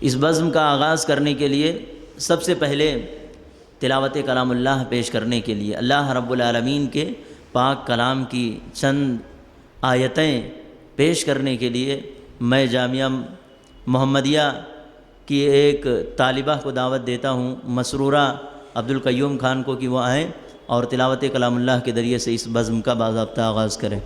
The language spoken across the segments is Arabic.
इस बज़्म का आगाज़ करने के लिए सबसे पहले तिलावत कलामुल्लाह पेश करने के लिए अल्लाह रब्बुल आलमीन के पाक कलाम की चंद आयतें पेश करने के लिए मैं जामिया मोहम्मदिया की एक तालिबा को दावत देता हूँ, मसरूरा अब्दुल क़य्यूम खान को, कि वह आएँ और तिलावत कलामुल्लाह के ज़रिए से इस बज़्म का बाज़ाब्ता आगाज़ करें।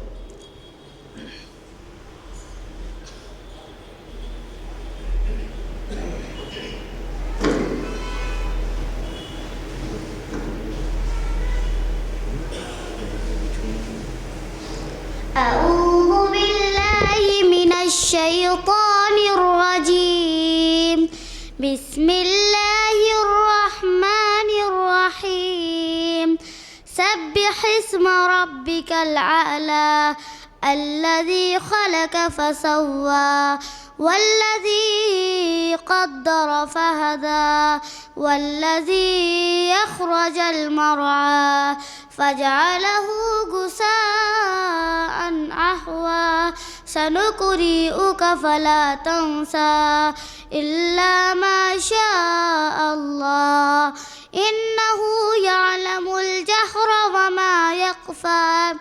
أعوذ بالله من الشيطان الرجيم بسم الله الرحمن الرحيم سبح اسم ربك الأعلى الذي خلق فسوى والذي قدر فهدى والذي أخرج المرعى فجعله غثاء أحوى سنقرئك فلا تنسى إلا ما شاء الله إنه يعلم الجهر وما يخفى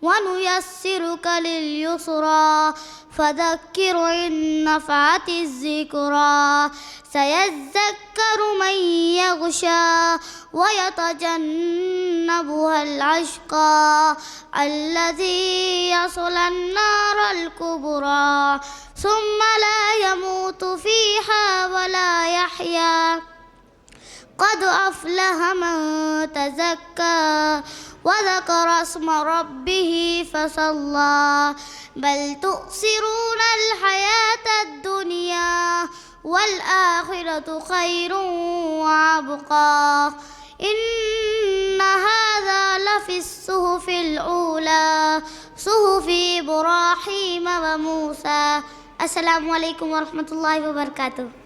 ونيسرك لليسرى فذكر إن نفعت الذكرى سيذكر من يغشى ويتجنبها الأشقى الذي يصلى النار الكبرى ثم لا يموت فيها ولا يحيا قد أفلح من تزكى وذكر اسم ربه فصلى بل تؤثرون الحياة الدنيا والآخرة خير وأبقى إن هذا لفي الصحف الأولى صحف إبراهيم وموسى. السلام عليكم ورحمة الله وبركاته.